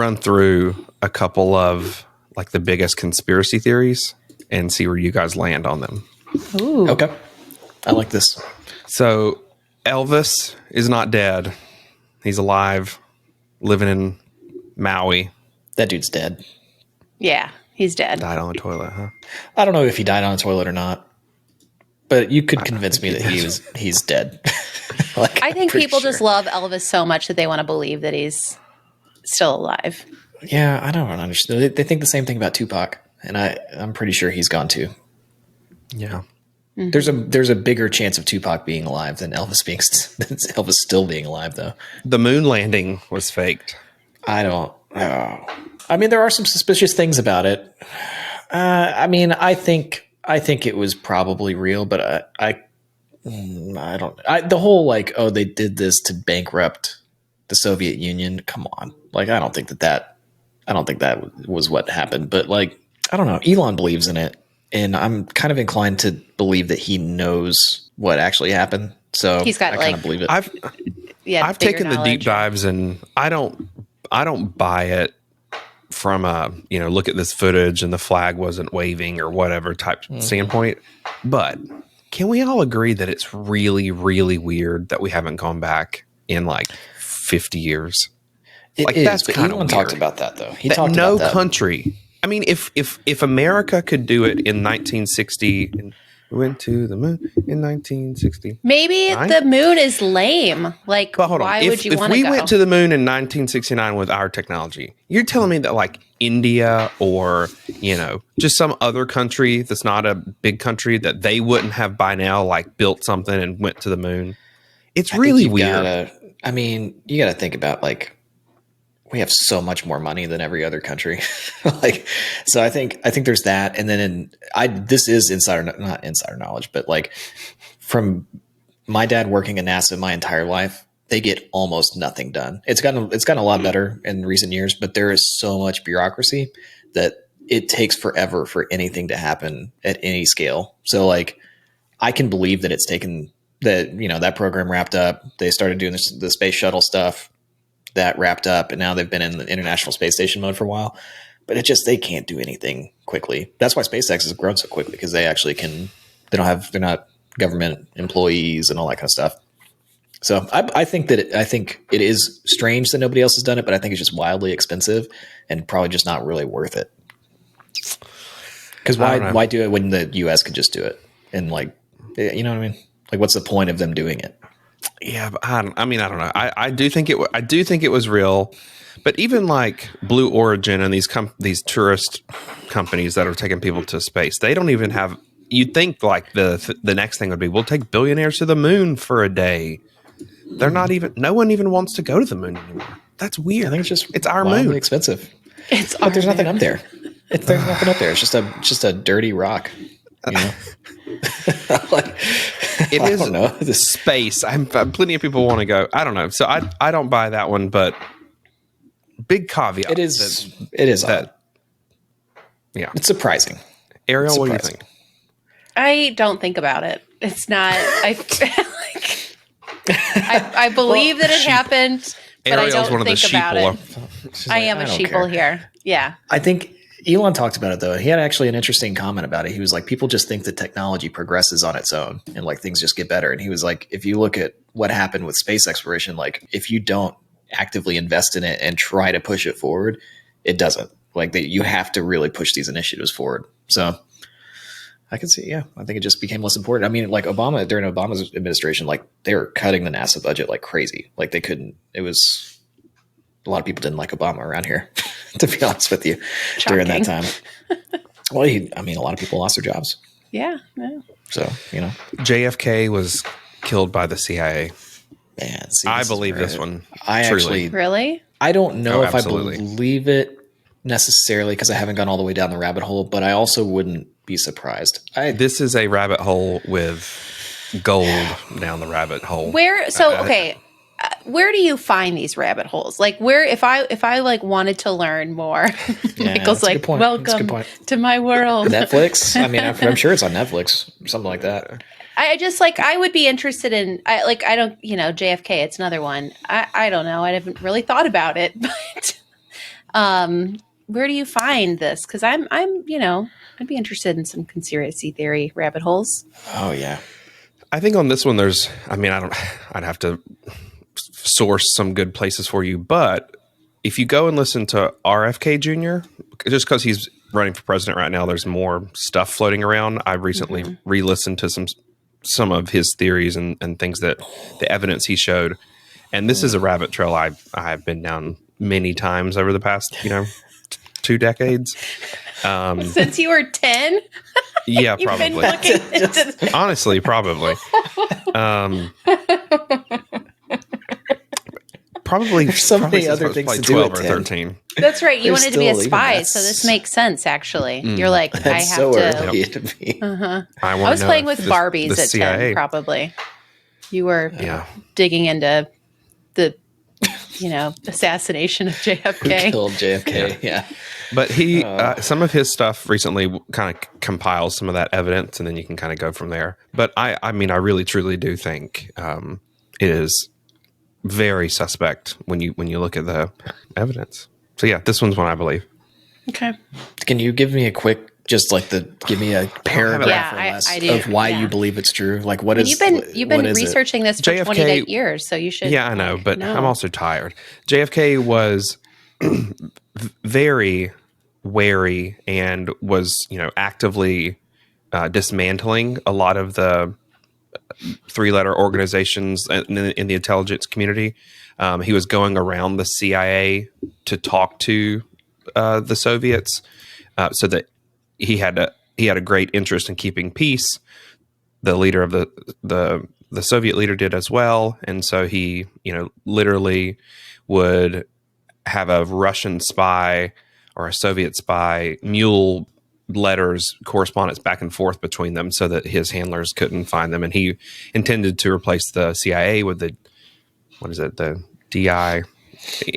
run through a couple of like the biggest conspiracy theories and see where you guys land on them. Ooh. Okay. I like this. So Elvis is not dead. He's alive, living in Maui. That dude's dead. Yeah, he's dead. Died on the toilet, huh? I don't know if he died on a toilet or not, but you could convince me that he's dead. Like, I think people just love Elvis so much that they want to believe that he's still alive. Yeah, I don't understand. They think the same thing about Tupac, and I'm pretty sure he's gone too. Yeah. Mm-hmm. There's a bigger chance of Tupac being alive than Elvis still being alive, though. The moon landing was faked. I don't know. I mean, there are some suspicious things about it. I mean, I think it was probably real, but I don't. The whole like, oh, they did this to bankrupt the Soviet Union. Come on, like I don't think that was what happened. But like, I don't know. Elon believes in it, and I'm kind of inclined to believe that he knows what actually happened. So he's got I kind of believe it. I've taken the deep dives, and I don't buy it from a, look at this footage and the flag wasn't waving or whatever type standpoint. But can we all agree that it's really, really weird that we haven't gone back in like 50 years? It is, that's kind of weird. Talked about that though. He talked no about that. Country. I mean, if America could do it in 1960, we went to the moon in 1960. Maybe the moon is lame. Like, why would you want to go? If we went to the moon in 1969 with our technology, you're telling me that like India or, just some other country that's not a big country, that they wouldn't have by now like built something and went to the moon? It's really weird. You got to think about like, we have so much more money than every other country. So I think there's that. And then this is not insider knowledge, but like from my dad working at NASA my entire life, they get almost nothing done. It's gotten a lot better in recent years, but there is so much bureaucracy that it takes forever for anything to happen at any scale. So like, I can believe that it's taken that program wrapped up. They started doing the space shuttle stuff. That wrapped up, and now they've been in the International Space Station mode for a while, but they can't do anything quickly. That's why SpaceX has grown so quickly, because they actually they're not government employees and all that kind of stuff. So I think it is strange that nobody else has done it, but I think it's just wildly expensive and probably just not really worth it. Because why do it when the US could just do it? And like, you know what I mean? Like, what's the point of them doing it? Yeah, but I don't know. I do think it was real, but even like Blue Origin and these tourist companies that are taking people to space, they don't even have. You'd think like the next thing would be, we'll take billionaires to the moon for a day. They're not even. No one even wants to go to the moon anymore. That's weird. I think it's our moon. Expensive. But there's nothing up there. There's nothing up there. It's just a dirty rock. It is the space. Plenty of people want to go. I don't know. So I don't buy that one, but big caveat. It is odd. Yeah. It's surprising. Ariel, what do you think? I don't think about it. It's not, I believe that it happened, but Ariel's I don't one of think the about sheeple. it. I am a sheeple here. Yeah. I think Elon talked about it though. He had actually an interesting comment about it. He was like, people just think that technology progresses on its own and like things just get better. And he was like, if you look at what happened with space exploration, like if you don't actively invest in it and try to push it forward, it doesn't. Like you have to really push these initiatives forward. So I can see, yeah, I think it just became less important. I mean, like during Obama's administration, like they were cutting the NASA budget like crazy. Like they couldn't, a lot of people didn't like Obama around here, to be honest with you, during that time. Well, a lot of people lost their jobs. Yeah. So, JFK was killed by the CIA. Man, see, I believe this one. Really? I don't know if I believe it necessarily because I haven't gone all the way down the rabbit hole, but I also wouldn't be surprised. This is a rabbit hole with gold down the rabbit hole. Where do you find these rabbit holes? Like if I like wanted to learn more, Michael's like, welcome to my world. Netflix. I mean, I'm sure it's on Netflix or something like that. I just I would be interested in, I don't, JFK, it's another one. I don't know. I haven't really thought about it, but Where do you find this? Because I'm, I'd be interested in some conspiracy theory rabbit holes. Oh yeah. I think on this one, I'd have to source some good places for you. But if you go and listen to RFK Jr., just because he's running for president right now, there's more stuff floating around. I recently re-listened to some of his theories and things that the evidence he showed. And this is a rabbit trail I've been down many times over the past, 2 decades. Since you were 10? Yeah, You've probably. been looking into Honestly, probably. Probably There's so many since I other was things probably to do 12 at or 10. 13. That's right. You There's wanted to be a still even spy, that's- so this makes sense, actually. You're like, I That's have so to. early to be. I was playing with Barbies the at CIA. 10, probably. You were Yeah. digging into the, assassination of JFK. Killed JFK. Yeah. But he, some of his stuff recently kind of compiles some of that evidence, and then you can kind of go from there. But I mean, I really truly do think it is very suspect when you look at the evidence. So yeah, this one's one I believe. Okay. Can you give me a quick, give me a paragraph or less I do. of why you believe it's true? Like what is? You've been researching this for JFK 28 years, so you should. Yeah, I know, but I'm also tired. JFK was very wary and was, actively dismantling a lot of the 3-letter organizations in the intelligence community. He was going around the CIA to talk to the Soviets, so that he had a great interest in keeping peace. The leader of the Soviet leader did as well, and so he, literally would have a Russian spy or a Soviet spy mule letters, correspondence back and forth between them so that his handlers couldn't find them. And he intended to replace the CIA with the DI.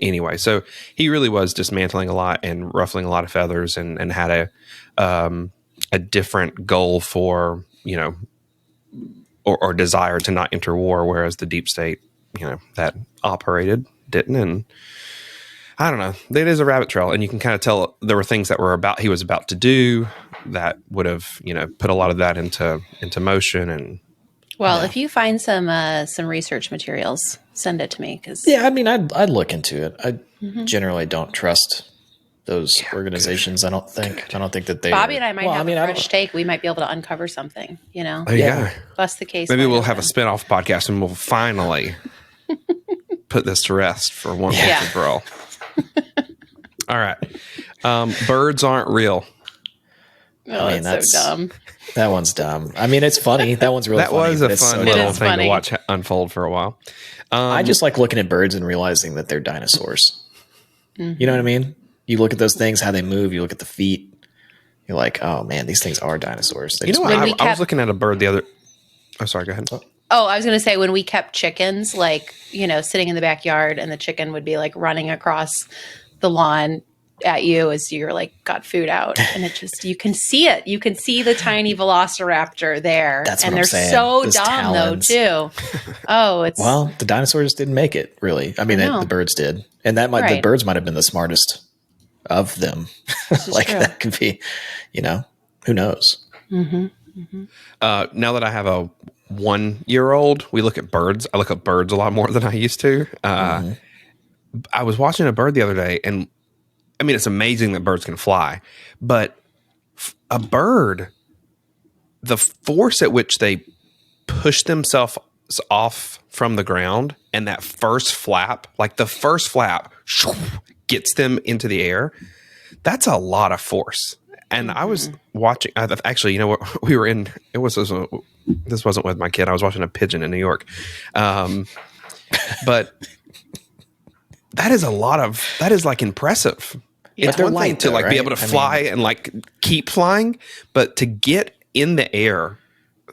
Anyway, so he really was dismantling a lot and ruffling a lot of feathers and had a different goal for, or desire to not enter war, whereas the deep state, that operated didn't. And I don't know. It is a rabbit trail, and you can kind of tell there were things that he was about to do that would have, put a lot of that into motion. And if you find some research materials, send it to me. I mean, I'd look into it. I generally don't trust those organizations. I don't think that they. Bobby and I might have a fresh take. We might be able to uncover something. Bust the case. Maybe we'll have a spinoff podcast, and we'll finally put this to rest for one and for all. All right. Birds aren't real. Oh, I mean, that's so dumb. That one's dumb. I mean, it's funny. That one's really funny. That was a fun little thing to watch unfold for a while. I just like looking at birds and realizing that they're dinosaurs. Mm-hmm. You know what I mean? You look at those things, how they move. You look at the feet. You're like, oh man, these things are dinosaurs. I was looking at a bird the other. Oh, sorry. Go ahead. Oh, I was going to say when we kept chickens, sitting in the backyard, and the chicken would be running across the lawn at you as you're got food out, and it just, you can see it. You can see the tiny velociraptor there. That's and what they're I'm saying. so Those dumb talons. though too. Oh, it's the dinosaurs didn't make it really. I mean, the birds did, and the birds might have been the smartest of them. That could be, who knows? Mm-hmm. Mm-hmm. Now that I have a 1-year-old, we look at birds. I look at birds a lot more than I used to. I was watching a bird the other day, and I mean, it's amazing that birds can fly, but a bird, the force at which they push themselves off from the ground, and that first flap, gets them into the air. That's a lot of force. And I was watching, actually, we were in, this wasn't with my kid. I was watching a pigeon in New York. But that is impressive. Yeah. It's one thing to be able to fly and keep flying, but to get in the air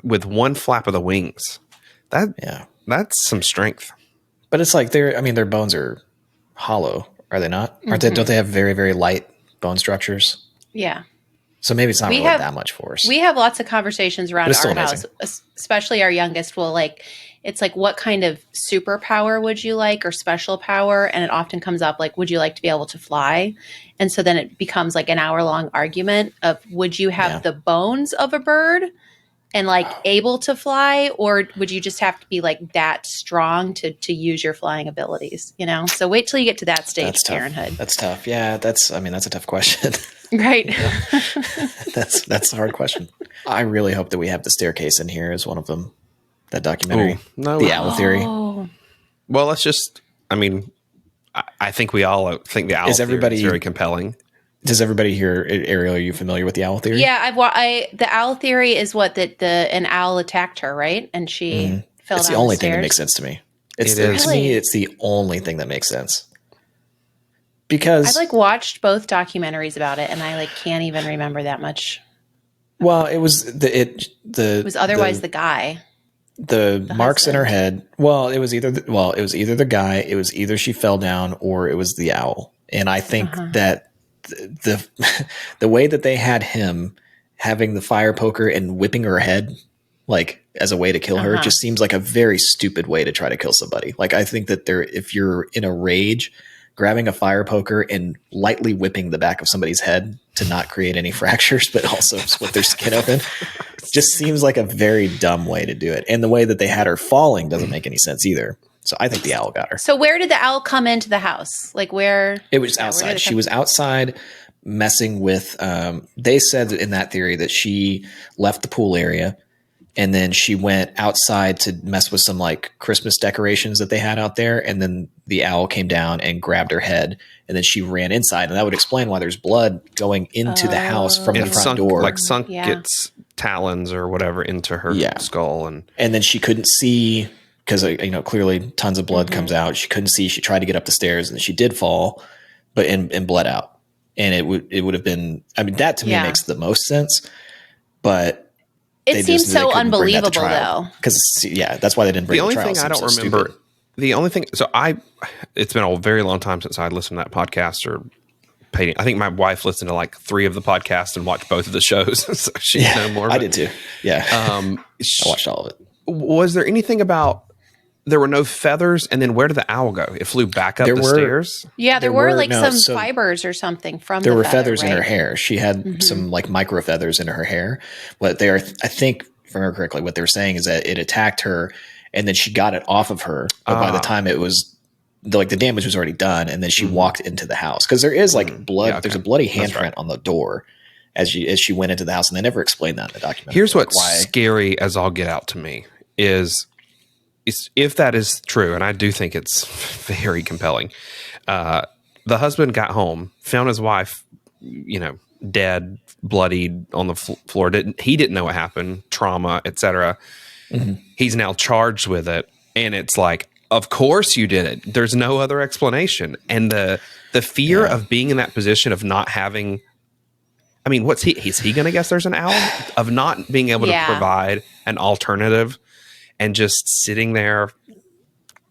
with one flap of the wings, that's some strength. But it's their bones are hollow, are they not? Mm-hmm. Don't they have very, very light bone structures? Yeah. So maybe it's not really that much force. We have lots of conversations around our house, especially our youngest will like, it's like, what kind of superpower would you like or special power? And it often comes up like, would you like to be able to fly? And so then it becomes like an hour-long argument of, would you have the bones of a bird and like able to fly, or would you just have to be like that strong to use your flying abilities, you know? So wait till you get to that stage of parenthood. That's tough. Yeah, that's a tough question. Right. That's a hard question. I really hope that we have the staircase in here as one of them. That documentary. The Owl Theory. Well, let's just, I mean, I think we all think the Owl Theory is very compelling. Does everybody here, Ariel, are you familiar with the Owl Theory? Yeah, the Owl Theory is what an owl attacked her, right? And she fell down the stairs. It's the only thing that makes sense to me. To me, it's the only thing that makes sense. Because I've like watched both documentaries about it, and I like can't even remember that much. Well, it was it was otherwise the guy. The marks in her head. Well, it was either the guy. It was either she fell down or it was the owl. And I think that the way that they had him having the fire poker and whipping her head like as a way to kill her just seems like a very stupid way to try to kill somebody. Like I think that if you're in a rage, grabbing a fire poker and lightly whipping the back of somebody's head to not create any fractures, but also split their skin open, just seems like a very dumb way to do it. And the way that they had her falling doesn't make any sense either. So I think the owl got her. So where did the owl come into the house? Like where? It was outside. She was outside messing with, they said in that theory that she left the pool area and then she went outside to mess with some like Christmas decorations that they had out there. And then the owl came down and grabbed her head and then she ran inside. And that would explain why there's blood going into the house from the front door. Like sunk its talons or whatever into her skull. And then she couldn't see because, clearly tons of blood comes out. She couldn't see. She tried to get up the stairs and she did fall, but and bled out. And it would have been, I mean, that to me makes the most sense, but it seems so unbelievable though. Because that's why they didn't bring the trial. The only thing I don't remember, it's been a very long time since I listened to that podcast or paid. I think my wife listened to like 3 of the podcasts and watched both of the shows. So she know more. I did too. Yeah. I watched all of it. Was there anything about, there were no feathers, and then where did the owl go? It flew back up the stairs? Yeah, there were some fibers or something from there were feathers in her hair. She had some like micro feathers in her hair. What they are, I think, if I remember correctly, what they were saying is that it attacked her, and then she got it off of her. But by the time it was, the damage was already done, and then she walked into the house. Because there is like blood, Yeah, okay. There's a bloody handprint on the door as she went into the house, and they never explained that in the documentary. Here's what's scary as all get out to me is if that is true, and I do think it's very compelling, the husband got home, found his wife, dead, bloodied on the floor. He didn't know what happened, trauma, etc. He's now charged with it, and it's like, of course you did it. There's no other explanation. And the fear of being in that position of not having, I mean, is he going to guess there's an owl? Of not being able to provide an alternative and just sitting there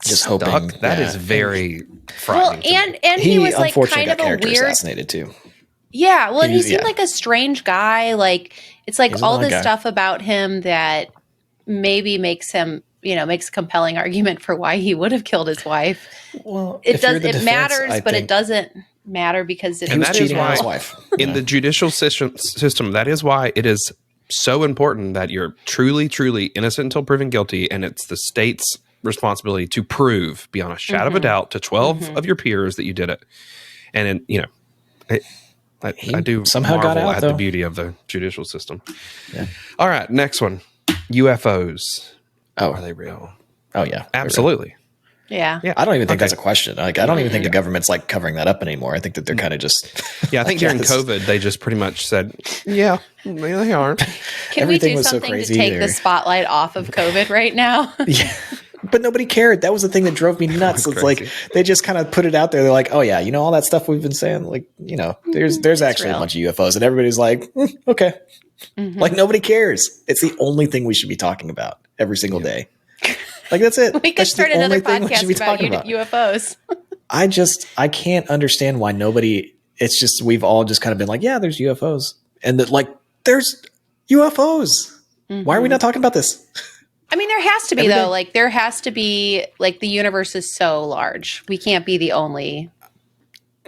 just stuck. Hoping. That is very frightening. Well, and he was like kind of a weird assassinated too. Yeah, well, and he seemed like a strange guy. Like it's like all this stuff about him that maybe makes him, makes a compelling argument for why he would have killed his wife. Well, it matters, but it doesn't matter because he was cheating on his wife. In the judicial system, that is why it is so important that you're truly, truly innocent until proven guilty, and it's the state's responsibility to prove beyond a shadow of a doubt to 12 of your peers that you did it. And I do somehow marvel got out, at though. the beauty of the judicial system. Yeah. All right, next one. UFOs. Oh, Are they real? Oh yeah, Absolutely. Yeah. I don't even think that's a question. Like, I don't even think the government's like covering that up anymore. I think that they're kind of just. Yeah, I think during COVID, they just pretty much said, yeah, they are. Can we do something to take the spotlight off of COVID right now? Yeah. But nobody cared. That was the thing that drove me nuts. It's like they just kind of put it out there. They're like, oh yeah, all that stuff we've been saying, like, there's actually a bunch of UFOs, and everybody's like, okay. Like nobody cares. It's the only thing we should be talking about every single day. Like that's it. We could start another podcast about UFOs. I can't understand why nobody, it's just, we've all just kind of been like, yeah, there's UFOs. and that like there's UFOs. Why are we not talking about this? I mean, there has to be, Every though. day. Like, there has to be, like, the universe is so large. We can't be the only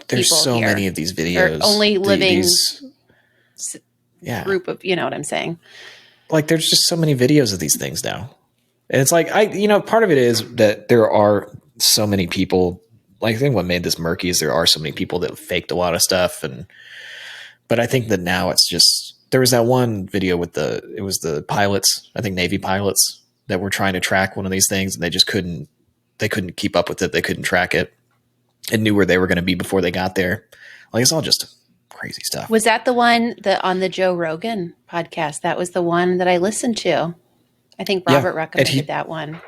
There's people so here. many of these or videos. only living yeah. group of, you know what I'm saying? Like there's just so many videos of these things now. And it's like, part of it is that there are so many people, like I think what made this murky is there are so many people that faked a lot of stuff. But I think that now it's just, there was that one video with it was the pilots, I think Navy pilots that were trying to track one of these things and they just couldn't keep up with it. They couldn't track it and knew where they were going to be before they got there. Like it's all just crazy stuff. Was that the one that on the Joe Rogan podcast? That was the one that I listened to. I think Robert recommended that one.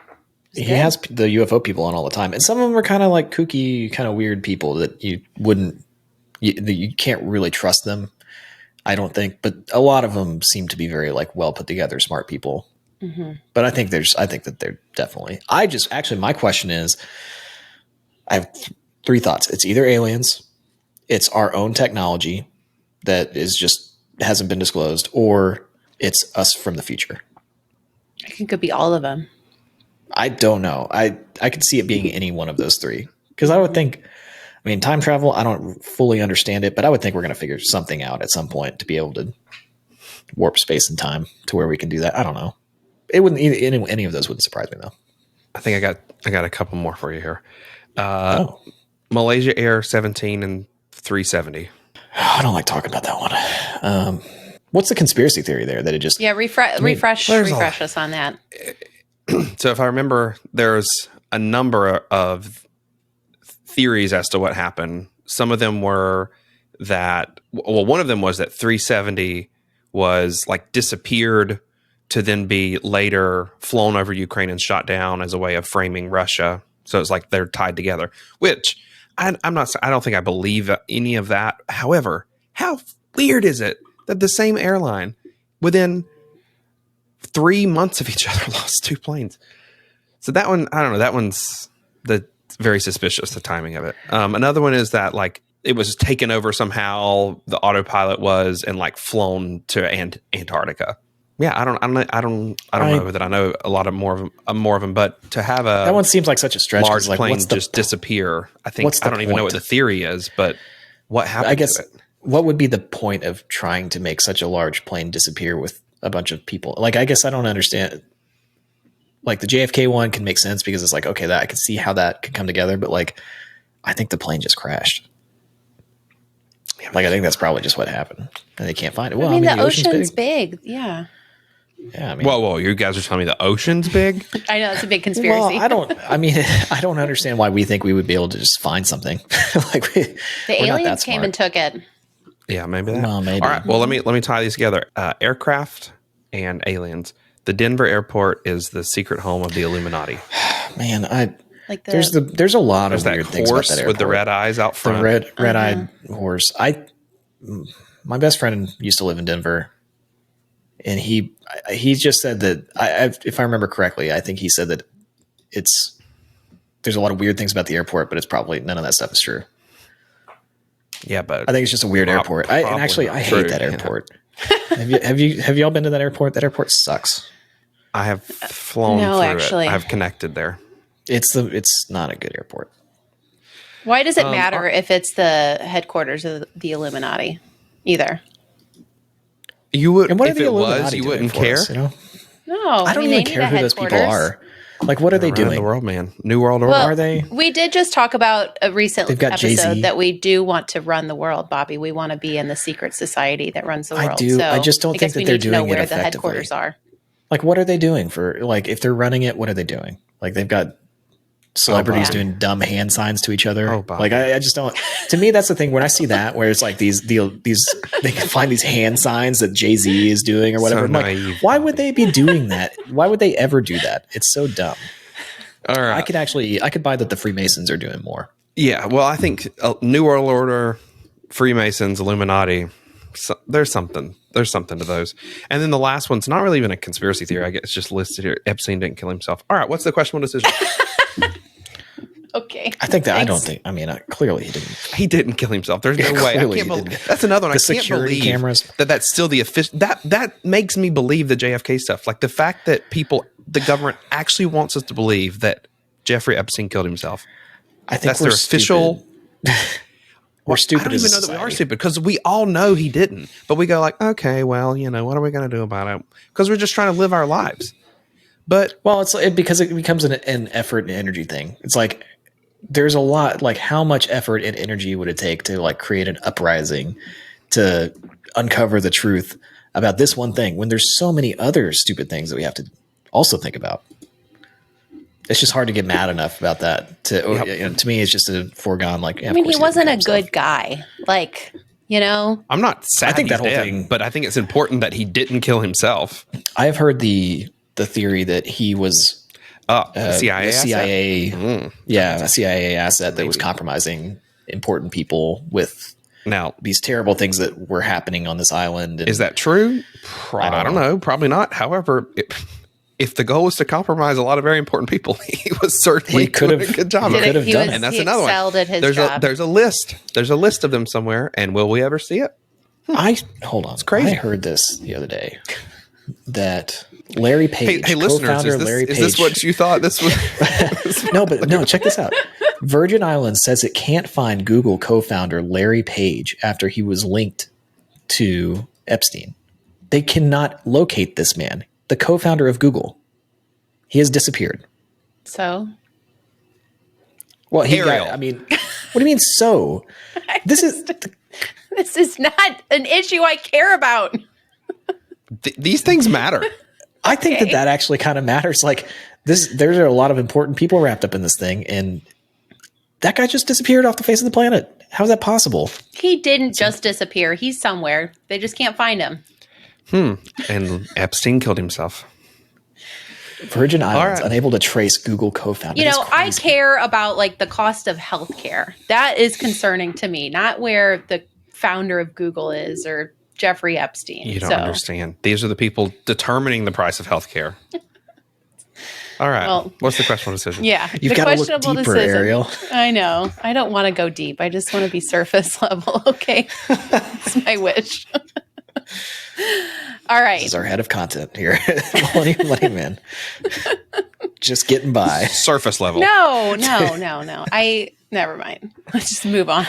He has the UFO people on all the time. And some of them are kind of like kooky, kind of weird people that you can't really trust them. I don't think, but a lot of them seem to be very like well put together, smart people. Mm-hmm. But I think that they're definitely, my question is, I have three thoughts. It's either aliens, it's our own technology that is just hasn't been disclosed, or it's us from the future. I think it could be all of them. I don't know. I could see it being any one of those three. Because I would think, I mean, time travel, I don't fully understand it, but I would think we're going to figure something out at some point to be able to warp space and time to where we can do that. I don't know. It wouldn't, any of those wouldn't surprise me though. I think I got a couple more for you here. Malaysia Air 17 and 370. I don't like talking about that one. What's the conspiracy theory there that it just... Yeah, refresh us on that. So if I remember, there's a number of theories as to what happened. Some of them were that, well, one of them was that 370 was like disappeared to then be later flown over Ukraine and shot down as a way of framing Russia. So it's like they're tied together, which I don't think I believe any of that. However, how weird is it that the same airline within 3 months of each other lost two planes? So that one, I don't know. That one's very suspicious, the timing of it. Another one is that like it was taken over somehow. The autopilot was and like flown to Antarctica. Yeah, I don't know that I know a lot of more of them, but to have that one seems like such a stretch. Large like, plane just disappear. I think I don't even know what the theory is, but what happened? I guess to it? What would be the point of trying to make such a large plane disappear with a bunch of people? Like, I guess I don't understand. Like the JFK one can make sense because it's like, okay, that I can see how that could come together, but like, I think the plane just crashed. Like, I think that's probably just what happened, and they can't find it. Well, I mean the ocean's big. Yeah. Yeah. I mean, whoa! You guys are telling me the ocean's big? I know it's a big conspiracy. Well, I don't understand why we think we would be able to just find something. Like the aliens came and took it. Yeah, maybe that. No, maybe. All right. Well, let me tie these together. Aircraft and aliens. The Denver airport is the secret home of the Illuminati. Man, there's a lot of weird things about that airport. With the red eyes out front. The red-eyed horse. My best friend used to live in Denver, and he just said that if I remember correctly, I think he said that there's a lot of weird things about the airport, but it's probably none of that stuff is true. Yeah, but I think it's just a weird airport. I hate that airport. Have y'all been to that airport? That airport sucks. I have flown through it. I've connected there. It's not a good airport. Why does it matter if it's the headquarters of the Illuminati? Either. You would, and what if are the it Illuminati was, you wouldn't care. Us, you know? No, I don't even care who those people are. Like, what are they doing? The world, man. New World Order. Well, are they? We did just talk about a recent episode Jay-Z. that we do want to run the world, Bobby. We want to be in the secret society that runs the world. I do. So I just don't think that they're doing it effectively. The headquarters are. Like, what are they doing if they're running it? What are they doing? Like, they've got celebrities doing dumb hand signs to each other. Like, I just don't. To me, that's the thing. When I see that, where it's like these they can find these hand signs that Jay-Z is doing or whatever. So I'm like, why would they be doing that? Why would they ever do that? It's so dumb. All right. I could buy that the Freemasons are doing more. Yeah. Well, I think New World Order, Freemasons, Illuminati. There's something to those. And then the last one's not really even a conspiracy theory. I guess it's just listed here. Epstein didn't kill himself. All right. What's the questionable decision? Okay. I think that Thanks. I don't think. I mean, clearly he didn't. He didn't kill himself. There's no Yeah, way. I clearly can't he believe didn't. that's another one. The I can't security believe cameras. that's still the official. That makes me believe the JFK stuff. Like the fact that the government actually wants us to believe that Jeffrey Epstein killed himself. I think That's we're their official. We're stupid. I don't even know that we are stupid because we all know he didn't. But we go like, okay, well, what are we going to do about it? Because we're just trying to live our lives. But Well, because it becomes an effort and energy thing. It's like there's a lot. Like how much effort and energy would it take to like create an uprising to uncover the truth about this one thing when there's so many other stupid things that we have to also think about. It's just hard to get mad enough about that. To me, it's just a foregone. Like, yeah, I mean, he wasn't a himself. good guy. Like, I'm not sad. I think he's that whole dead, thing- but I think it's important that he didn't kill himself. I have heard the theory that he was CIA. a CIA, asset? a CIA asset that was compromising important people with Now, these terrible things that were happening on this island. And is that true? I don't know. know. Probably not. However, if the goal was to compromise a lot of very important people, he was certainly He could doing have- a good job he of could it. have done it. And that's he another excelled one. at his job. There's a list. There's a list of them somewhere. And will we ever see it? hold on. It's crazy. I heard this the other day that Larry Page, Hey, listeners, co-founder Larry is Page. this what you thought this was? No, check this out. Virgin Islands says it can't find Google co-founder Larry Page after he was linked to Epstein. They cannot locate this man, the co-founder of Google. He has disappeared. So Well, Ariel. what do you mean so? This is not an issue I care about. These things matter. I think that actually kind of matters. Like there's a lot of important people wrapped up in this thing, and that guy just disappeared off the face of the planet. How is that possible? He didn't just disappear. He's somewhere. They just can't find him. And Epstein killed himself. Virgin Islands right. unable to trace Google co-founder. That's I crazy. care about like the cost of healthcare. That is concerning to me, not where the founder of Google is or Jeffrey Epstein. You don't understand. These are the people determining the price of healthcare. All right. Well, what's the questionable decision? Yeah. You've got to look deeper, Ariel. I know. I don't want to go deep. I just want to be surface level. Okay. That's my wish. All right. This is our head of content here. Millennial Money Man. Just getting by. Surface level. No. Never mind. Let's just move on.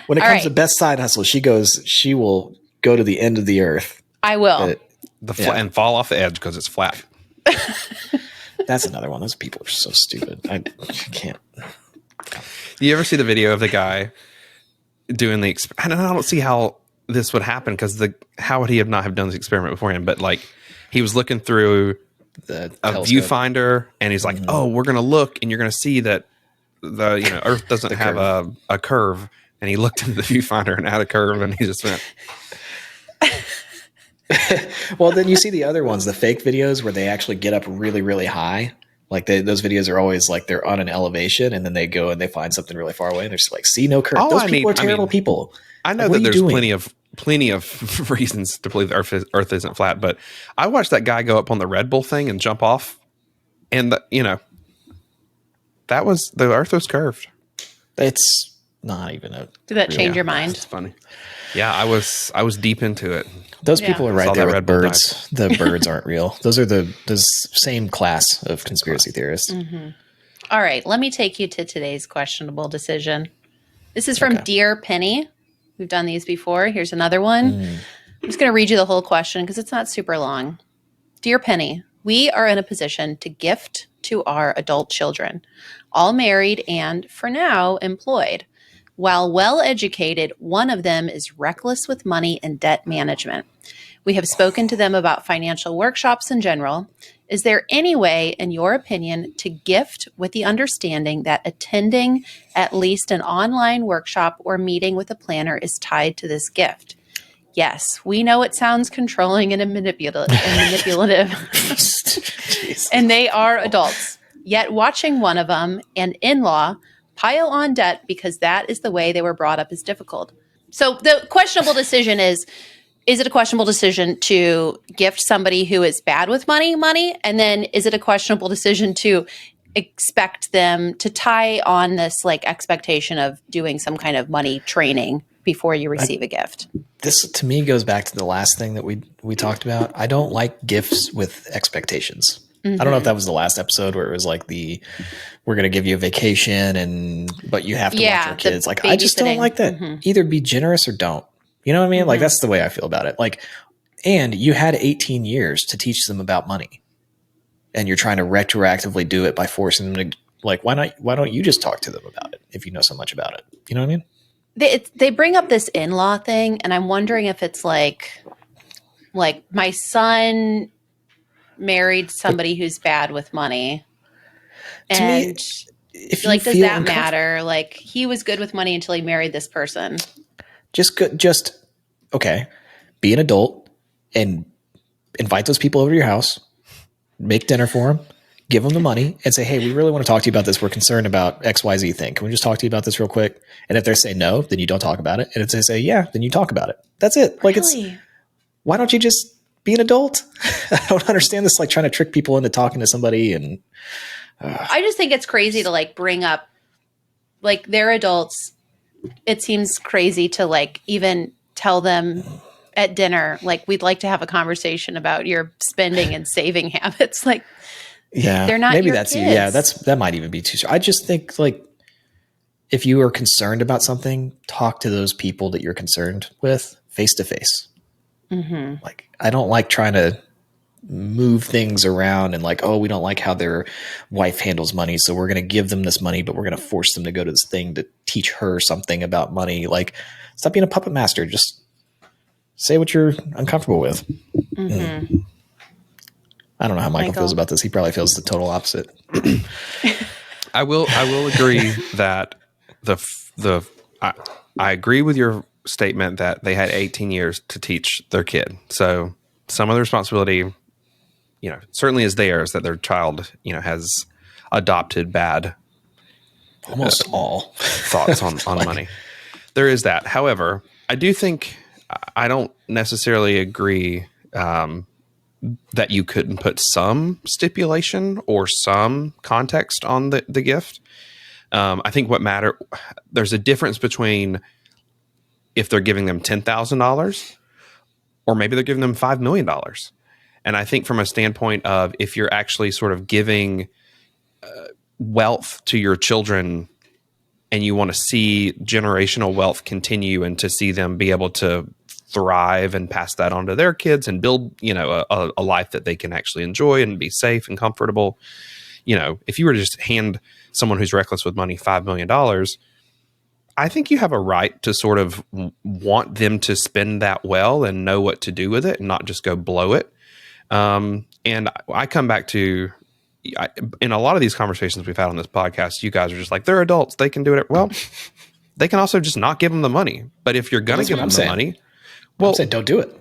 When it All comes right. to best side hustle, she will go to the end of the earth. I will. And fall off the edge because it's flat. That's another one. Those people are so stupid. I can't. You ever see the video of the guy doing the I don't see how this would happen because how would he not have done this experiment beforehand? But like he was looking through The a telescope. viewfinder and he's like, oh, we're going to look and you're going to see that the Earth doesn't have a curve. And he looked into the viewfinder and had a curve and he just went. Well, then you see the other ones, the fake videos where they actually get up really, really high. Like those videos are always like they're on an elevation and then they go and they find something really far away and they're just like, see no curve. Those people are terrible people. I know that there's plenty of reasons to believe the Earth isn't flat, but I watched that guy go up on the Red Bull thing and jump off, and that was the Earth was curved. It's not even a. Did that change your It's mind? funny. Yeah, I was deep into it. Those Yeah. people are right Saw there that with Red Bull birds. The birds aren't real. Those are the same class of conspiracy theorists. All right. Let me take you to today's questionable decision. This is from Dear Penny. We've done these before. Here's another one. I'm just going to read you the whole question because it's not super long. Dear Penny, we are in a position to gift to our adult children, all married and, for now, employed. While well-educated, one of them is reckless with money and debt management. We have spoken to them about financial workshops in general. Is there any way, in your opinion, to gift with the understanding that attending at least an online workshop or meeting with a planner is tied to this gift? Yes, we know it sounds controlling and manipulative, Jeez. and they are adults. Yet watching one of them, an in-law, pile on debt because that is the way they were brought up is difficult. So the questionable decision is it a questionable decision to gift somebody who is bad with money? And then is it a questionable decision to expect them to tie on this like expectation of doing some kind of money training before you receive a gift. This to me goes back to the last thing that we talked about. I don't like gifts with expectations. I don't know if that was the last episode where it was like we're going to give you a vacation but you have to watch your kids. Like, I just don't like that. Either be generous or don't. You know what I mean? Like, that's the way I feel about it. Like, and you had 18 years to teach them about money, and you're trying to retroactively do it by forcing them to, like, why don't you just talk to them about it if you know so much about it? You know what I mean? They bring up this in-law thing, and I'm wondering if it's like my son married somebody who's bad with money. And me, if like, you does that matter? Like, he was good with money until he married this person. Just okay. Be an adult and invite those people over to your house, make dinner for them, give them the money, and say, hey, we really want to talk to you about this. We're concerned about XYZ thing. Can we just talk to you about this real quick? And if they say no, then you don't talk about it. And if they say yeah, then you talk about it. That's it. Like, really? Why don't you just be an adult? I don't understand this, like, trying to trick people into talking to somebody. And I just think it's crazy to like bring up, like, they're adults. It seems crazy to like even tell them at dinner, like, we'd like to have a conversation about your spending and saving habits. Like, yeah, they're not maybe your that's kids. Yeah, that might even be too. I just think, like, if you are concerned about something, talk to those people that you're concerned with face to face. Like, I don't like trying to move things around and like, oh, we don't like how their wife handles money, so we're going to give them this money, but we're going to force them to go to this thing to teach her something about money. Like, stop being a puppet master. Just say what you're uncomfortable with. I don't know how Michael feels about this. He probably feels the total opposite. I will agree that I agree with your statement that they had 18 years to teach their kid. So some of the responsibility, certainly is theirs, that their child, has adopted bad almost all thoughts on money. There is that. However, I do think I don't necessarily agree that you couldn't put some stipulation or some context on the gift. I think there's a difference between if they're giving them $10,000 or maybe they're giving them $5 million. And I think from a standpoint of if you're actually sort of giving wealth to your children and you want to see generational wealth continue and to see them be able to thrive and pass that on to their kids and build, a life that they can actually enjoy and be safe and comfortable. If you were to just hand someone who's reckless with money $5 million, I think you have a right to sort of want them to spend that well and know what to do with it and not just go blow it. And I come back to, in a lot of these conversations we've had on this podcast, you guys are just like, they're adults, they can do it. Well, they can also just not give them the money. But if you're going to give them the money, well, I'm saying don't do it.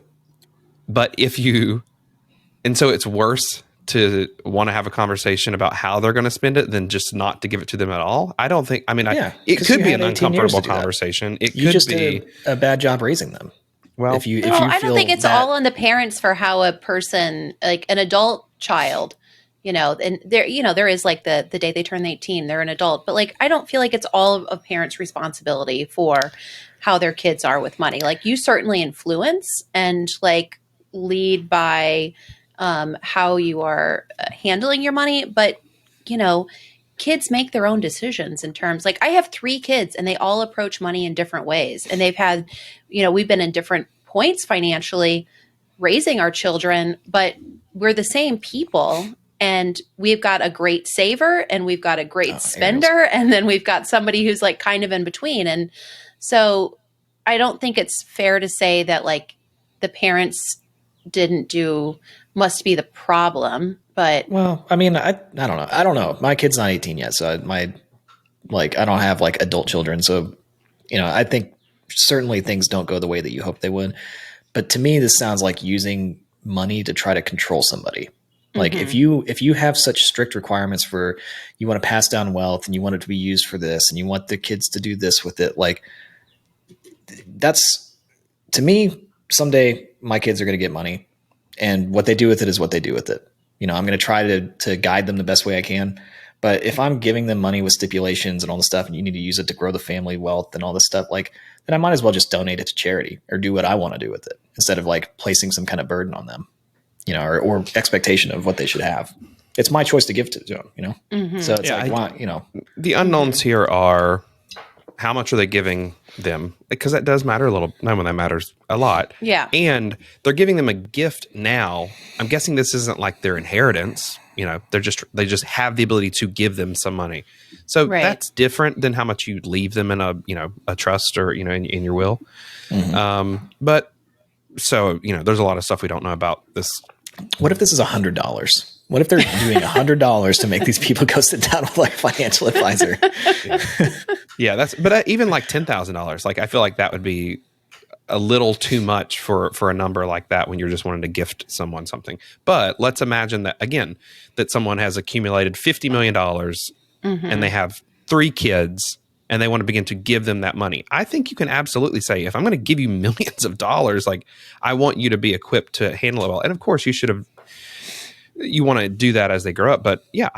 But and so it's worse to want to have a conversation about how they're going to spend it than just not to give it to them at all. I don't think, it could be an uncomfortable conversation. It you could just be did a bad job raising them. Well, I don't think it's all on the parents for how a person, like an adult child, and there is like the day they turn 18, they're an adult, but like, I don't feel like it's all of parents' responsibility for how their kids are with money. Like, you certainly influence and like lead by how you are handling your money, but kids make their own decisions in terms, like, I have 3 kids and they all approach money in different ways. And they've had, we've been in different points financially raising our children, but we're the same people. And we've got a great saver and we've got a great spender. And then we've got somebody who's like kind of in between. And so I don't think it's fair to say that like the parents must be the problem. But well, I mean, I don't know. I don't know. My kid's not 18 yet. So I don't have like adult children. So, I think certainly things don't go the way that you hope they would. But to me, this sounds like using money to try to control somebody. Like if you have such strict requirements for, you want to pass down wealth and you want it to be used for this and you want the kids to do this with it, like that's, to me, someday my kids are going to get money and what they do with it is what they do with it. I'm going to try to guide them the best way I can, But if I'm giving them money with stipulations and all this stuff, and you need to use it to grow the family wealth and all this stuff, like, then I might as well just donate it to charity or do what I want to do with it instead of like placing some kind of burden on them, you know, or expectation of what they should have. It's my choice to give to them, you know? Mm-hmm. So it's like, you know, the unknowns here are how much are they giving them? Because that does matter a little. That matters a lot. Yeah. And they're giving them a gift now. I'm guessing this isn't like their inheritance. You know, they just have the ability to give them some money. So that's different than how much you leave them in a trust or, in your will. Mm-hmm. But so, there's a lot of stuff we don't know about this. What if this is $100? What if they're doing $100 to make these people go sit down with like a financial advisor? Yeah, but even like $10,000, like I feel like that would be a little too much for a number like that when you're just wanting to gift someone something. But let's imagine that again, that someone has accumulated $50 million and they have 3 kids and they want to begin to give them that money. I think you can absolutely say, if I'm going to give you millions of dollars, like I want you to be equipped to handle it well. And of course you want to do that as they grow up. But yeah,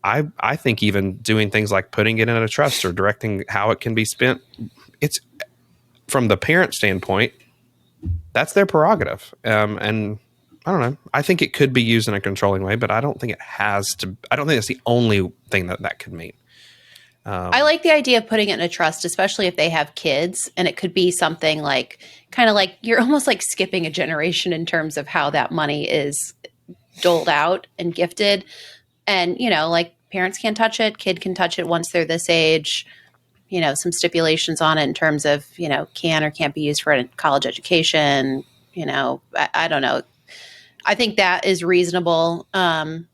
I think even doing things like putting it in a trust or directing how it can be spent, it's from the parent standpoint, that's their prerogative. And I don't know. I think it could be used in a controlling way, but I don't think it has to. I don't think that's the only thing that could mean. I like the idea of putting it in a trust, especially if they have kids, and it could be something like kind of like you're almost like skipping a generation in terms of how that money is doled out and gifted. And, like parents can't touch it, kid can touch it once they're this age, some stipulations on it in terms of, can or can't be used for a college education, I don't know. I think that is reasonable. I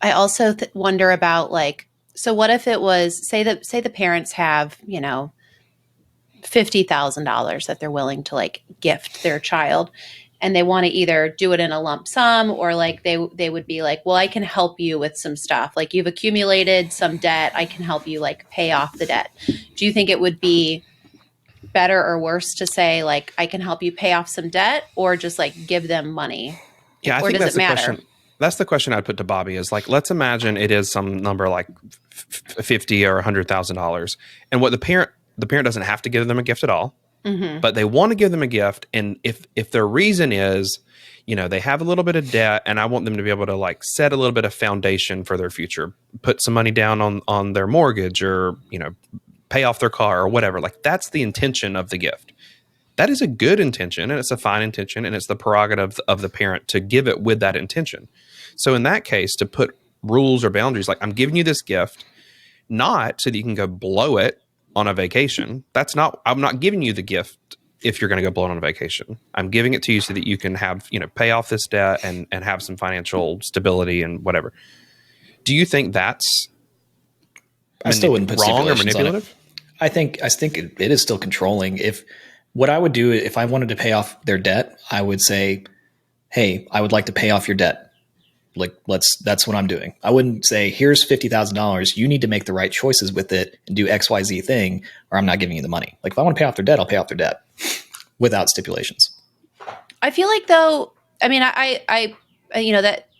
also wonder about like, so what if it was, say the parents have, $50,000 that they're willing to like gift their child, and they want to either do it in a lump sum or like they would be like, well, I can help you with some stuff. Like you've accumulated some debt. I can help you like pay off the debt. Do you think it would be better or worse to say like, I can help you pay off some debt, or just like give them money? Yeah. I or think does that's it matter? the question. That's the question I'd put to Bobby is like, let's imagine it is some number like $50,000 or $100,000. And what the parent doesn't have to give them a gift at all. Mm-hmm. But they want to give them a gift. And if their reason is, they have a little bit of debt and I want them to be able to like set a little bit of foundation for their future, put some money down on their mortgage or, pay off their car or whatever. Like that's the intention of the gift. That is a good intention and it's a fine intention and it's the prerogative of the parent to give it with that intention. So in that case, to put rules or boundaries, like I'm giving you this gift, not so that you can go blow it on a vacation. I'm not giving you the gift if you're going to go blow it on a vacation. I'm giving it to you so that you can have, pay off this debt and have some financial stability and whatever. Do you think that's I still wouldn't put wrong or stipulations manipulative? I think it is still controlling. What I would do if I wanted to pay off their debt, I would say, hey, I would like to pay off your debt. Like that's what I'm doing. I wouldn't say, here's $50,000. You need to make the right choices with it and do XYZ thing, or I'm not giving you the money. Like if I want to pay off their debt, I'll pay off their debt without stipulations. I feel like though, I mean, I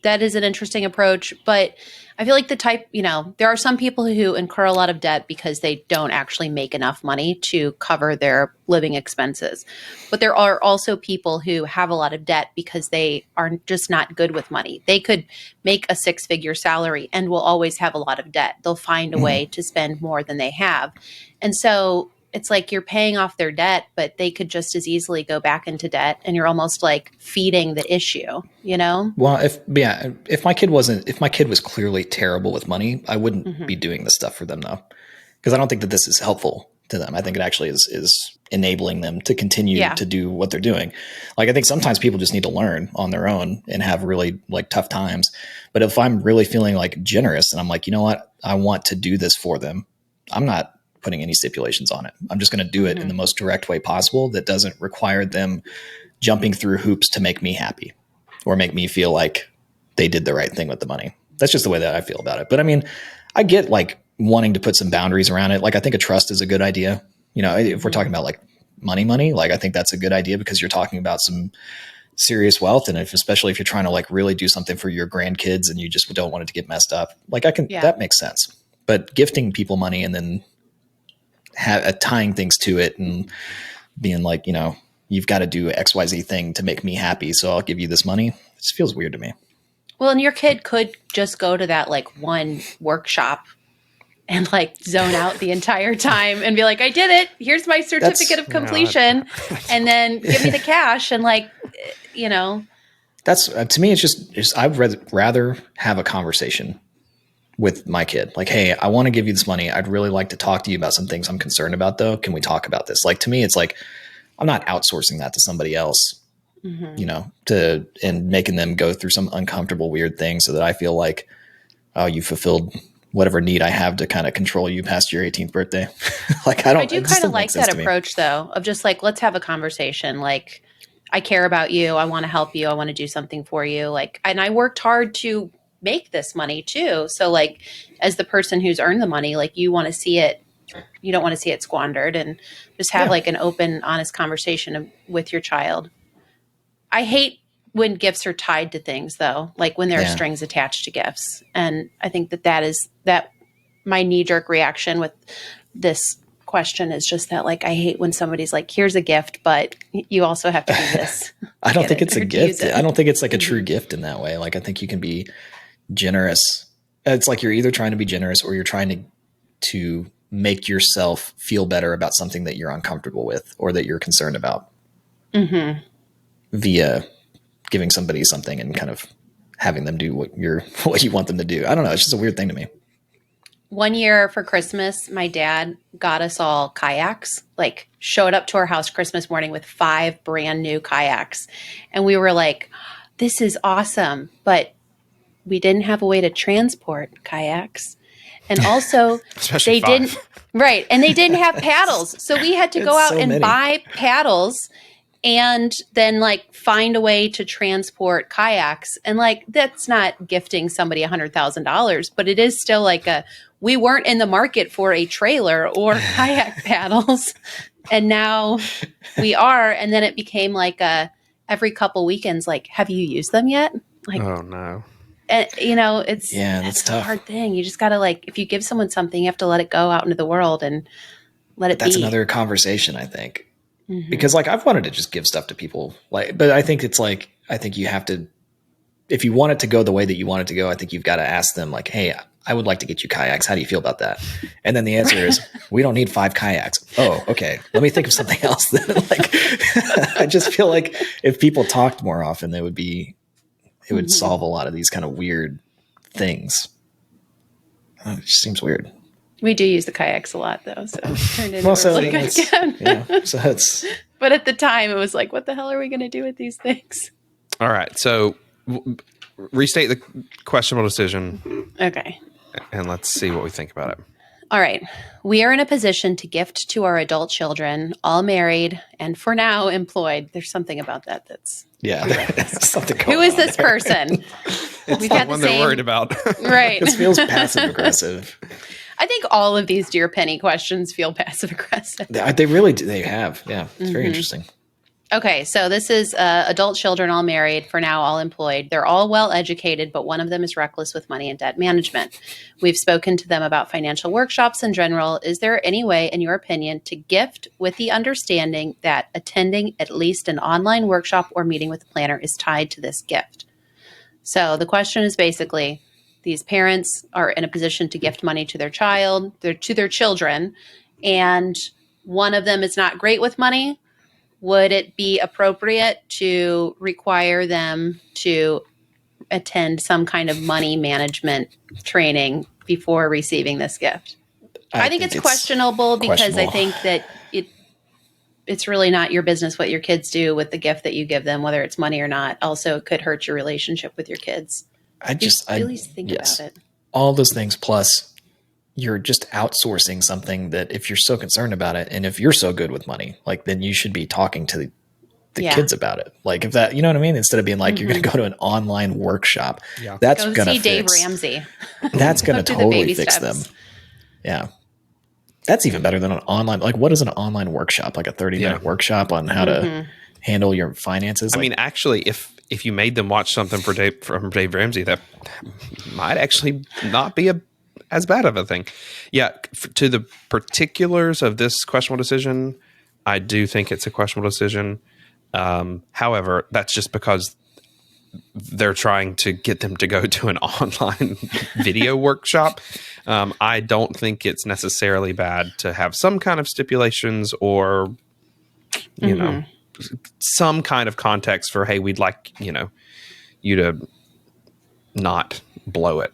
that is an interesting approach, but I feel like there are some people who incur a lot of debt because they don't actually make enough money to cover their living expenses. But there are also people who have a lot of debt because they are just not good with money. They could make a 6-figure salary and will always have a lot of debt. They'll find a way to spend more than they have. And so it's like you're paying off their debt, but they could just as easily go back into debt, and you're almost like feeding the issue, Well, if my kid was clearly terrible with money, I wouldn't be doing this stuff for them though, because I don't think that this is helpful to them. I think it actually is enabling them to continue to do what they're doing. Like I think sometimes people just need to learn on their own and have really like tough times. But if I'm really feeling like generous and I'm like, you know what, I want to do this for them, I'm not putting any stipulations on it. I'm just going to do it in the most direct way possible that doesn't require them jumping through hoops to make me happy or make me feel like they did the right thing with the money. That's just the way that I feel about it. But I mean, I get like wanting to put some boundaries around it. Like I think a trust is a good idea. If we're talking about like money, like I think that's a good idea because you're talking about some serious wealth, and especially if you're trying to like really do something for your grandkids and you just don't want it to get messed up, like that makes sense. But gifting people money and then tying things to it and being like, you've got to do XYZ thing to make me happy, so I'll give you this money. It just feels weird to me. Well, and your kid could just go to that like one workshop and like zone out the entire time and be like, I did it. Here's my certificate of completion. And then give me the cash. And like, that's to me, it's just I'd rather have a conversation with my kid. Like, hey, I want to give you this money. I'd really like to talk to you about some things I'm concerned about though. Can we talk about this? Like, to me, it's like, I'm not outsourcing that to somebody else, and making them go through some uncomfortable, weird thing so that I feel like, oh, you fulfilled whatever need I have to kind of control you past your 18th birthday. Like, I do kind of like that approach though, of just like, let's have a conversation. Like, I care about you. I want to help you. I want to do something for you. Like, and I worked hard to make this money too. So like, as the person who's earned the money, like you want to see it, you don't want to see it squandered, and just have like an open, honest conversation with your child. I hate when gifts are tied to things though, like when there are strings attached to gifts. And I think that my knee-jerk reaction with this question is just that, like, I hate when somebody's like, here's a gift, but you also have to do this. I don't think it's a gift. I don't think it's like a true gift in that way. Like, I think you can be generous. It's like you're either trying to be generous or you're trying to make yourself feel better about something that you're uncomfortable with or that you're concerned about via giving somebody something and kind of having them do what you want them to do. I don't know. It's just a weird thing to me. One year for Christmas, my dad got us all kayaks, like showed up to our house Christmas morning with 5 brand new kayaks. And we were like, this is awesome. But we didn't have a way to transport kayaks. And also they didn't, right. And they didn't have paddles. So we had to go out and buy paddles and then like find a way to transport kayaks. And like, that's not gifting somebody $100,000, but it is still like we weren't in the market for a trailer or kayak paddles. And now we are. And then it became like every couple weekends, like, have you used them yet? Like, oh no. And that's tough. a hard thing. You just got to, like, if you give someone something, you have to let it go out into the world and let it be. That's another conversation, I think. Because like I've wanted to just give stuff to people, like, but I think it's like, I think you have to, if you want it to go the way that you want it to go, I think you've got to ask them like, hey, I would like to get you kayaks. How do you feel about that? And then the answer is, we don't need 5 kayaks. Oh, okay. Let me think of something else then. Like, I just feel like if people talked more often, it would solve a lot of these kind of weird things. It just seems weird. We do use the kayaks a lot, though. So it turned into so it's. But at the time, it was like, what the hell are we going to do with these things? All right. So restate the questionable decision. Okay. And let's see what we think about it. All right. We are in a position to gift to our adult children, all married and for now employed. There's something about that that's. Yeah. There's something going on. Who is this person? It's the one they're worried about. Right. This feels passive aggressive. I think all of these Dear Penny questions feel passive aggressive. They really do. They have. Yeah. It's very interesting. Okay. So this is adult children, all married, for now, all employed. They're all well educated, but one of them is reckless with money and debt management. We've spoken to them about financial workshops in general. Is there any way, in your opinion, to gift with the understanding that attending at least an online workshop or meeting with a planner is tied to this gift? So the question is basically, these parents are in a position to gift money to their children, and one of them is not great with money. Would it be appropriate to require them to attend some kind of money management training before receiving this gift? I think it's questionable because I think that it's really not your business what your kids do with the gift that you give them, whether it's money or not. Also, it could hurt your relationship with your kids. At least think about it. All those things, plus you're just outsourcing something that if you're so concerned about it and if you're so good with money, like then you should be talking to the kids about it. Like if that, you know what I mean? Instead of being like, you're going to go to an online workshop, that's going to see Dave Ramsey. That's going to totally fix them. Yeah. That's even better than an online, like what is an online workshop? Like a 30-minute workshop on how to handle your finances. I mean, actually, if you made them watch something from Dave Ramsey, that might actually not be as bad of a thing. Yeah, to the particulars of this questionable decision, I do think it's a questionable decision. However, that's just because they're trying to get them to go to an online video workshop. I don't think it's necessarily bad to have some kind of stipulations or, you know, some kind of context for, hey, we'd like, you to not blow it.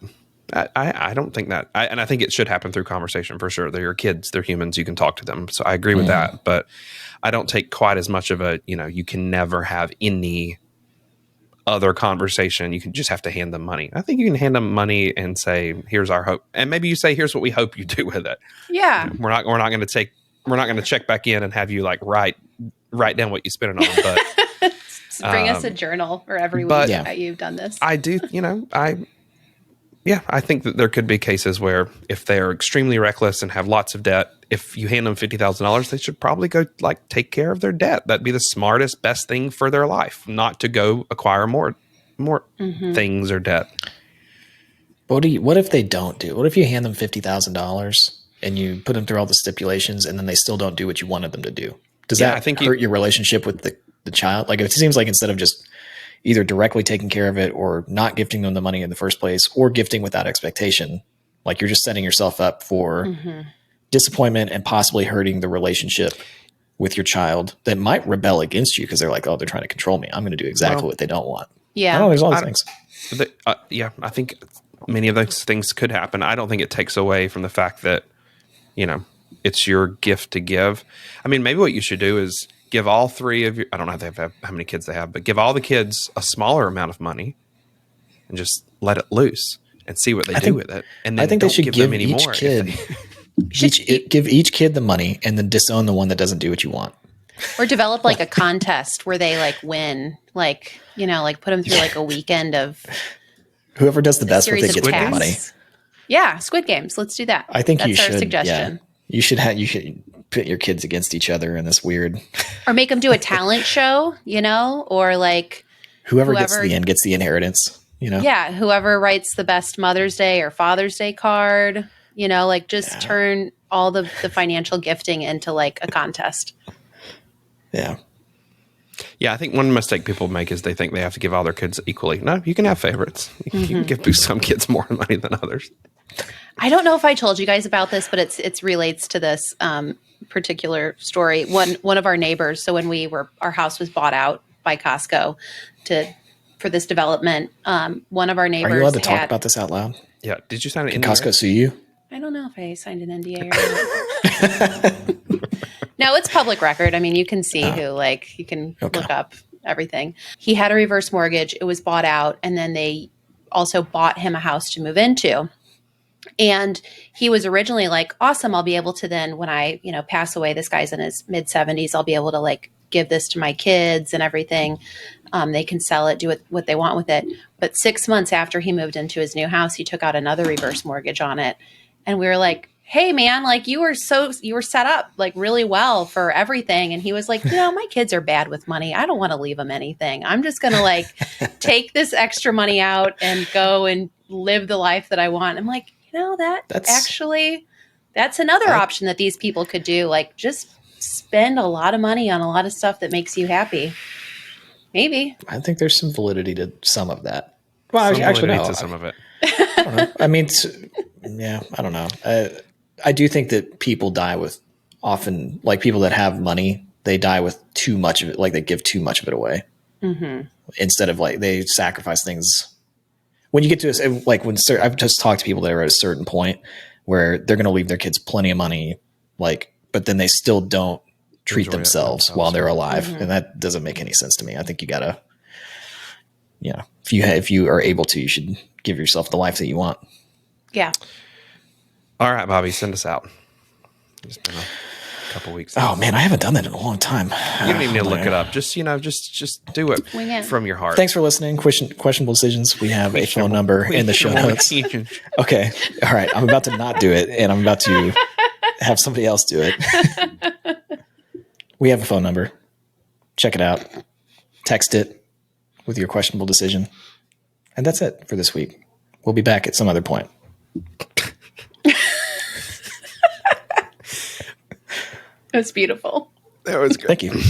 I don't think that, and I think it should happen through conversation for sure. They're your kids, they're humans, you can talk to them. So I agree with that, but I don't take quite as much of a, you can never have any other conversation. You can just have to hand them money. I think you can hand them money and say, here's our hope. And maybe you say, here's what we hope you do with it. Yeah. We're not going to check back in and have you like write down what you spent it on, but bring us a journal for every week that you've done this. I do, I think that there could be cases where if they are extremely reckless and have lots of debt, if you hand them $50,000, they should probably go like take care of their debt. That'd be the smartest, best thing for their life, not to go acquire more things or debt. What if they don't do? What if you hand them $50,000 and you put them through all the stipulations and then they still don't do what you wanted them to do? Does that hurt your relationship with the child? Like, it seems like instead of just either directly taking care of it or not gifting them the money in the first place or gifting without expectation, like you're just setting yourself up for disappointment and possibly hurting the relationship with your child that might rebel against you because they're like, oh, they're trying to control me. I'm going to do exactly what they don't want. Yeah. I don't know, there's all these things. I think many of those things could happen. I don't think it takes away from the fact that, it's your gift to give. I mean, maybe what you should do is give all three of your, I don't know how many kids they have, but give all the kids a smaller amount of money and just let it loose and see what they do with it. And then I think they should give them any each more kid, give each kid the money and then disown the one that doesn't do what you want. Or develop like a contest where they like win, like, like put them through like a weekend of whoever does the best with it gets more money. Yeah. Squid Games. Let's do that. I think that's you should. Our suggestion. Yeah. You should pit your kids against each other in this weird, or make them do a talent show, or like whoever gets to the end gets the inheritance, Yeah. Whoever writes the best Mother's Day or Father's Day card, like just turn all the financial gifting into like a contest. Yeah. Yeah, I think one mistake people make is they think they have to give all their kids equally. No, you can have favorites. You can give some kids more money than others. I don't know if I told you guys about this, but it relates to this particular story. One of our neighbors. So when our house was bought out by Costco for this development, one of our neighbors. Are you allowed to talk about this out loud? Yeah. Did you sign an NDA? Can Costco sue you? I don't know if I signed an NDA or not. No, it's public record. I mean, you can see you can look up everything. He had a reverse mortgage. It was bought out. And then they also bought him a house to move into. And he was originally like, awesome, I'll be able to then when I, pass away, this guy's in his mid 70s, I'll be able to like give this to my kids and everything. They can sell it, do what they want with it. But 6 months after he moved into his new house, he took out another reverse mortgage on it. And we were like, hey man, like you were set up like really well for everything. And he was like, my kids are bad with money. I don't want to leave them anything. I'm just going to like take this extra money out and go and live the life that I want. I'm like, that's another option that these people could do. Like just spend a lot of money on a lot of stuff that makes you happy. Maybe. I think there's some validity to some of that. Well, to some of it. I don't know. I mean, I don't know. I do think that people die with often, like people that have money, they die with too much of it. Like they give too much of it away instead of like they sacrifice things. When you get to I've just talked to people that are at a certain point where they're going to leave their kids plenty of money, but then they still don't treat themselves while they're alive. And that doesn't make any sense to me. I think you gotta, if you are able to, you should give yourself the life that you want. Yeah. All right, Bobby, send us out. It's been a couple weeks. Oh man, I haven't done that in a long time. You don't even need to look it up. Just just do it from your heart. Thanks for listening. Questionable Decisions. We have a phone number in the show notes. Okay. All right. I'm about to not do it, and I'm about to have somebody else do it. We have a phone number. Check it out. Text it with your questionable decision. And that's it for this week. We'll be back at some other point. That's beautiful. That was good. Thank you.